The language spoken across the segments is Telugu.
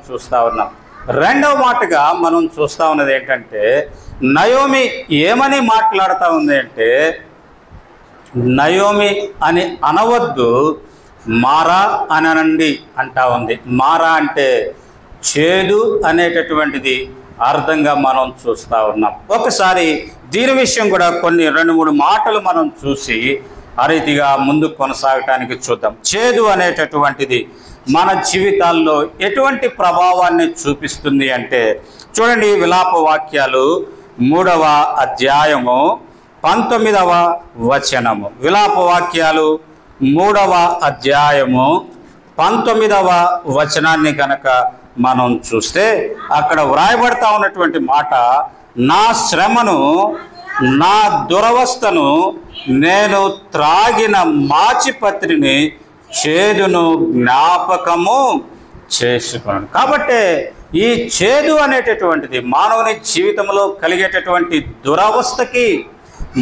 చూస్తూ ఉన్నాం. రెండవ మాటగా మనం చూస్తూ ఉన్నది ఏంటంటే, నయోమి ఏమని మాట్లాడుతూ ఉంది అంటే, నయోమి అని అనవద్దు, మారా అని అనండి అంటా ఉంది. మారా అంటే చేదు అనేటటువంటిది అర్థంగా మనం చూస్తూ ఉన్నాం. ఒకసారి దీని విషయం కూడా కొన్ని 2-3 మాటలు మనం చూసి ఆ రీతిగా ముందుకు కొనసాగటానికి చూద్దాం. చేదు అనేటటువంటిది మన జీవితాల్లో ఎటువంటి ప్రభావాన్ని చూపిస్తుంది అంటే, చూడండి, విలాప వాక్యాలు 3వ అధ్యాయము 19వ వచనము. విలాప వాక్యాలు 3వ అధ్యాయము 19వ వచనాన్ని కనుక మనం చూస్తే అక్కడ వ్రాయబడతా ఉన్నటువంటి మాట, నా శ్రమను, నా దురవస్థను, నేను త్రాగిన మాచిపత్రిని, చేదును జ్ఞాపకము చేసుకున్నాను. కాబట్టి ఈ చేదు అనేటటువంటిది మానవుని జీవితంలో కలిగేటటువంటి దురవస్థకి,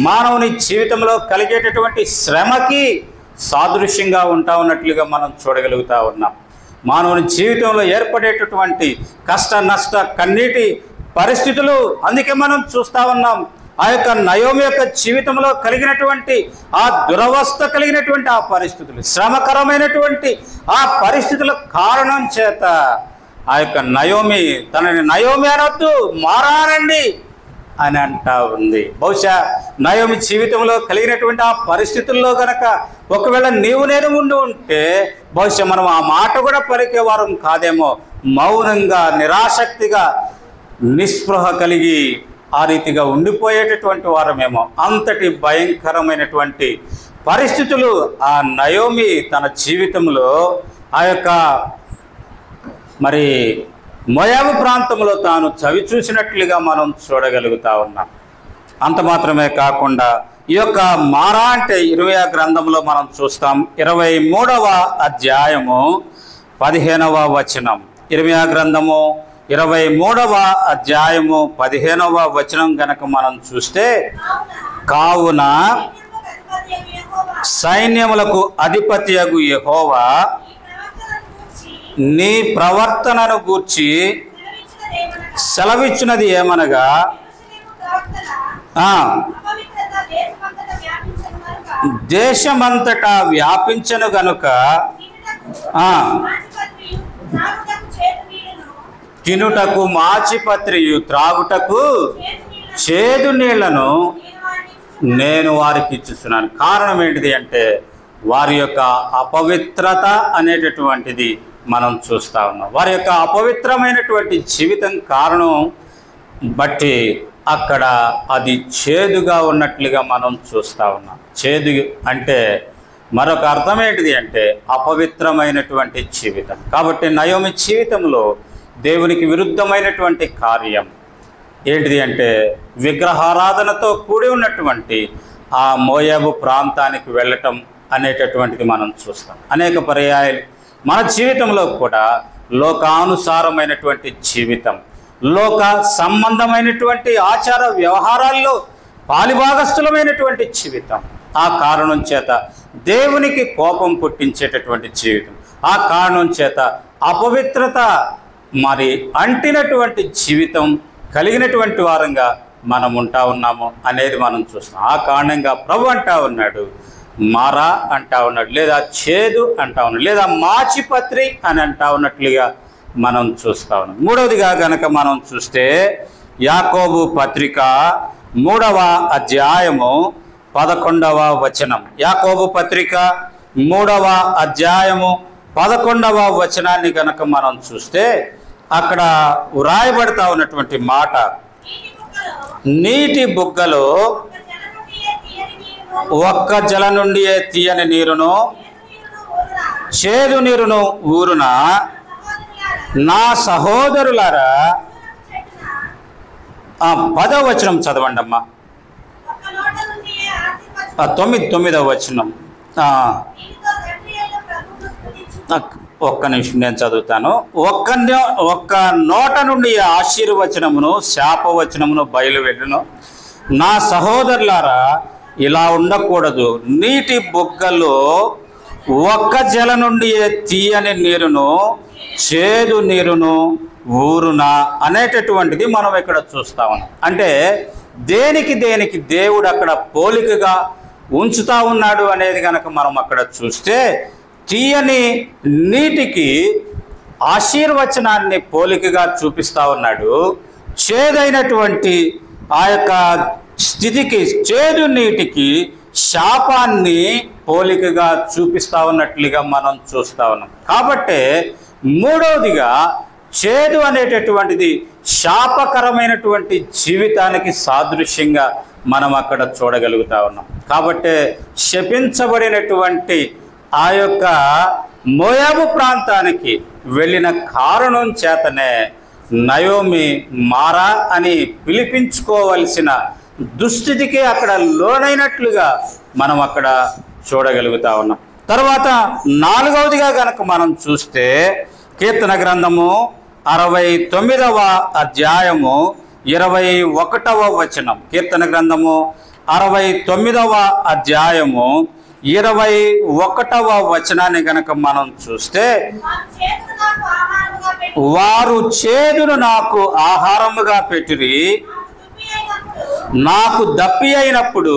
మానవుని జీవితంలో కలిగేటటువంటి శ్రమకి సాదృశ్యంగా ఉంటా ఉన్నట్లుగా మనం చూడగలుగుతా ఉన్నాం. మానవుని జీవితంలో ఏర్పడేటటువంటి కష్ట నష్ట కన్నీటి పరిస్థితులు అందుకే మనం చూస్తూ ఉన్నాం. ఆ యొక్క నయోమి యొక్క జీవితంలో కలిగినటువంటి ఆ దురవస్థ కలిగినటువంటి ఆ పరిస్థితులు, శ్రమకరమైనటువంటి ఆ పరిస్థితుల కారణం చేత ఆ యొక్క నయోమి తనని నయోమి అనొద్దు, మారానండి అని అంటా ఉంది. బహుశా నయోమి జీవితంలో కలిగినటువంటి ఆ పరిస్థితుల్లో గనక ఒకవేళ నీవు నేను ఉండి ఉంటే బహుశా మనం ఆ మాట కూడా పలికేవారం కాదేమో. మౌనంగా, నిరాసక్తిగా, నిస్పృహ కలిగి ఆ రీతిగా ఉండిపోయేటటువంటి వారమేమో. అంతటి భయంకరమైనటువంటి పరిస్థితులు ఆ నయోమి తన జీవితంలో ఆ యొక్క మరి మోయాబు ప్రాంతంలో తాను చవి చూసినట్లుగా మనం చూడగలుగుతా ఉన్నాం. అంత మాత్రమే కాకుండా ఈ యొక్క మారా అంటే 20వ గ్రంథంలో మనం చూస్తాం. 23వ అధ్యాయము 15వ వచనం. 20వ గ్రంథము 23వ అధ్యాయము 15వ వచనం గనక మనం చూస్తే, కావున సైన్యములకు అధిపతియగు యెహోవా నీ ప్రవర్తనను గూర్చి సెలవిచ్చినది ఏమనగా, దేశమంతటా వ్యాపించను గనుక తినుటకు మాచిపత్రియు, త్రాగుటకు చేదు నీళ్లను నేను వారికి ఇచ్చుస్తున్నాను. కారణం ఏంటిది అంటే, వారి యొక్క అపవిత్రత అనేటటువంటిది మనం చూస్తూ ఉన్నాం. వారి యొక్క అపవిత్రమైనటువంటి జీవితం కారణం బట్టి అక్కడ అది చేదుగా ఉన్నట్లుగా మనం చూస్తూ ఉన్నాం. చేదు అంటే మరొక అర్థం ఏంటిది అంటే అపవిత్రమైనటువంటి జీవితం. కాబట్టి నయోమి జీవితంలో దేవునికి విరుద్ధమైనటువంటి కార్యం ఏంటిది అంటే విగ్రహారాధనతో కూడి ఉన్నటువంటి ఆ మోయాబు ప్రాంతానికి వెళ్ళటం అనేటటువంటిది మనం చూస్తాం. అనేక పర్యాయాలు మన జీవితంలో కూడా లోకానుసారమైనటువంటి జీవితం, లోక సంబంధమైనటువంటి ఆచార వ్యవహారాల్లో పాలిభాగస్థులమైనటువంటి జీవితం, ఆ కారణం చేత దేవునికి కోపం పుట్టించేటటువంటి జీవితం, ఆ కారణం చేత అపవిత్రత మరి అంటినటువంటి జీవితం కలిగినటువంటి వారంగా మనం ఉంటా ఉన్నాము అనేది మనం చూస్తాం. ఆ కారణంగా ప్రభు అంటా ఉన్నాడు, మారా అంటా ఉన్నాడు, లేదా చేదు అంటా ఉన్నాడు, లేదా మాచిపత్రి అని అంటా ఉన్నట్లుగా మనం చూస్తూ ఉన్నాం. మూడవదిగా గనక మనం చూస్తే యాకోబు పత్రిక 3వ అధ్యాయము 11వ వచనం. యాకోబు పత్రిక 3వ అధ్యాయము 11వ వచనాన్ని గనక మనం చూస్తే అక్కడ వ్రాయబడతా ఉన్నటువంటి మాట, నీటి బుగ్గలో ఒక్క జల నుండి తీయని నీరును, చేదు నీరును ఊరున నా సహోదరులారా. 10వ వచనం చదవండి అమ్మా. 9వ వచనం. ఒక్క నిమిషం నేను చదువుతాను. ఒక్క నోట నుండి ఆశీర్వచనమును శాపవచనమును బయలువెళ్ళును. నా సహోదరులారా, ఇలా ఉండకూడదు. నీటి బుగ్గలో ఒక్క జల నుండి తీయని నీరును, చేదు నీరును ఊరునా అనేటటువంటిది మనం ఇక్కడ చూస్తా ఉన్నాం. అంటే దేనికి దేవుడు అక్కడ పోలికగా ఉంచుతా ఉన్నాడు అనేది కనుక మనం అక్కడ చూస్తే, తీయని నీటికి ఆశీర్వచనాన్ని పోలికగా చూపిస్తా ఉన్నాడు. చేదైనటువంటి ఆ యొక్క స్థితికి, చేదు నీటికి శాపాన్ని పోలికగా చూపిస్తా ఉన్నట్లుగా మనం చూస్తా ఉన్నాం. కాబట్టి మూడవదిగా చేదు అనేటటువంటిది శాపకరమైనటువంటి జీవితానికి సాదృశ్యంగా మనం అక్కడ చూడగలుగుతా ఉన్నాం. కాబట్టి శపించబడినటువంటి ఆ యొక్క మోయాబు ప్రాంతానికి వెళ్ళిన కారణం చేతనే నయోమి మారా అని పిలిపించుకోవలసిన దుస్థితికి అక్కడ లోనైనట్లుగా మనం అక్కడ చూడగలుగుతా ఉన్నాం. తర్వాత నాలుగవదిగా కనుక మనం చూస్తే, కీర్తన గ్రంథము 69వ అధ్యాయము 21వ వచనం. కీర్తన గ్రంథము 69వ అధ్యాయము 21వ వచనాన్ని గనక మనం చూస్తే, వారు చేదును నాకు ఆహారముగా పెట్టిరి, నాకు దప్పి అయినప్పుడు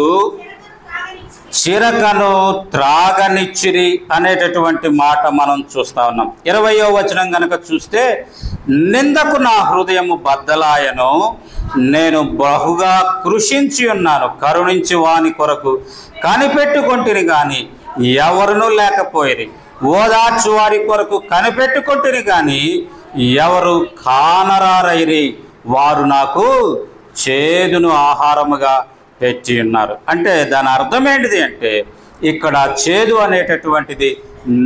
చిరకను త్రాగనిచ్చిరి అనేటటువంటి మాట మనం చూస్తా ఉన్నాం. 20వ వచనం గనక చూస్తే, నిందకు నా హృదయము బద్దలాయను, నేను బహుగా కృషించి ఉన్నాను, కరుణించి వాని కొరకు కనిపెట్టుకొంటిని గాని ఎవరునూ లేకపోయిరి, ఓదార్చు వారి కొరకు కనిపెట్టుకొంటిని గాని ఎవరు కానరారైరి, వారు నాకు చేదును ఆహారముగా పెట్టి ఉన్నారు. అంటే దాని అర్థం ఏంటిది అంటే, ఇక్కడ చేదు అనేటటువంటిది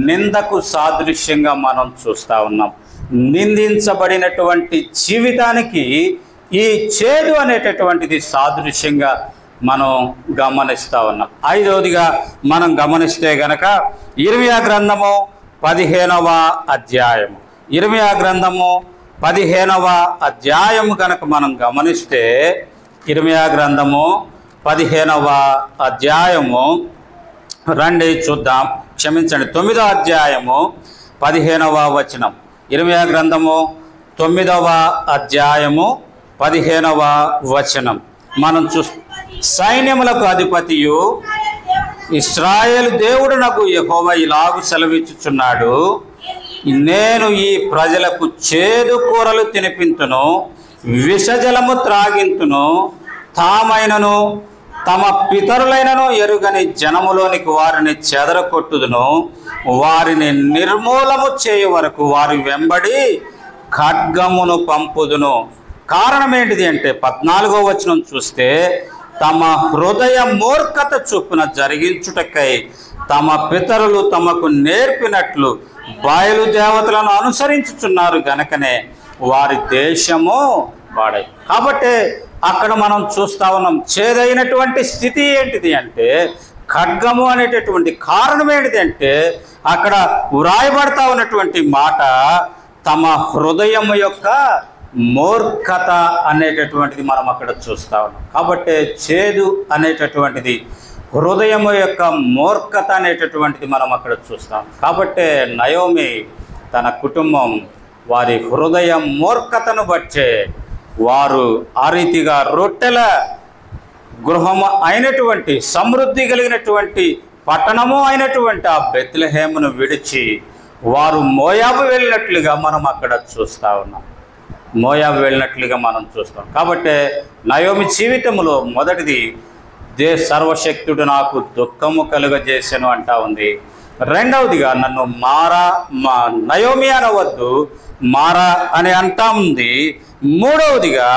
నిందకు సాదృశ్యంగా మనం చూస్తూ ఉన్నాం. నిందించబడినటువంటి జీవితానికి ఈ చేదు అనేటటువంటిది సాదృశ్యంగా మనం గమనిస్తూ ఉన్నాం. ఐదవదిగా మనం గమనిస్తే గనక ఇర్మియా గ్రంథము 15వ అధ్యాయము, ఇర్మియా గ్రంథము 15వ అధ్యాయము కనుక మనం గమనిస్తే, ఇర్మియా గ్రంథము 15వ అధ్యాయము రండి చూద్దాం, క్షమించండి 9వ అధ్యాయము 15వ వచనం. ఇర్మియా గ్రంథము 9వ అధ్యాయము 15వ వచనం మనం సైన్యములకు అధిపతియు ఇశ్రాయేలు దేవుడు నాకు యెహోవా ఇలాగు సెలవిచ్చుచున్నాడు, నేను ఈ ప్రజలకు చేదు కూరలు తినిపింతును, విషజలము త్రాగింతును, తామైనను తమ పితరులైనను ఎరుగని జనములోనికి వారిని చెదరకొట్టుదును, వారిని నిర్మూలము చేయు వరకు వారి వెంబడి ఖడ్గమును పంపుదును. కారణం ఏంటిది అంటే 14వ వచనం చూస్తే, తమ హృదయ మూర్ఖత చొప్పున జరిగించుటకై తమ పితరులు తమకు నేర్పినట్లు బయలుదేవతలను అనుసరించుచున్నారు గనకనే వారి దేశము పాడై. కాబట్టి అక్కడ మనం చూస్తా ఉన్నాం, చేదైనటువంటి స్థితి ఏంటిది అంటే ఖడ్గము అనేటటువంటి కారణం ఏంటిది అంటే, అక్కడ వ్రాయబడతా ఉన్నటువంటి మాట తమ హృదయము యొక్క మూర్ఖత అనేటటువంటిది మనం అక్కడ చూస్తా ఉన్నాం. కాబట్టి చేదు అనేటటువంటిది హృదయము యొక్క మూర్ఖత అనేటటువంటిది మనం అక్కడ చూస్తాం. కాబట్టి నయోమి తన కుటుంబం వారి హృదయ మూర్ఖతను బట్టే వారు ఆ రీతిగా రొట్టెల గృహము అయినటువంటి, సమృద్ధి కలిగినటువంటి పట్టణము అయినటువంటి ఆ బెత్లెహేమును విడిచి వారు మోయాబు వెళ్ళినట్లుగా మనం అక్కడ చూస్తూ ఉన్నాం. మోయాబు వెళ్ళినట్లుగా మనం చూస్తాం. కాబట్టి నయోమి జీవితంలో మొదటిది, సర్వశక్తుడు నాకు దుఃఖము కలుగజేసెను అంటా ఉంది. రెండవదిగా, నన్ను నయోమి అనవద్దు, మారా అని అంటా ఉంది. మూడవదిగా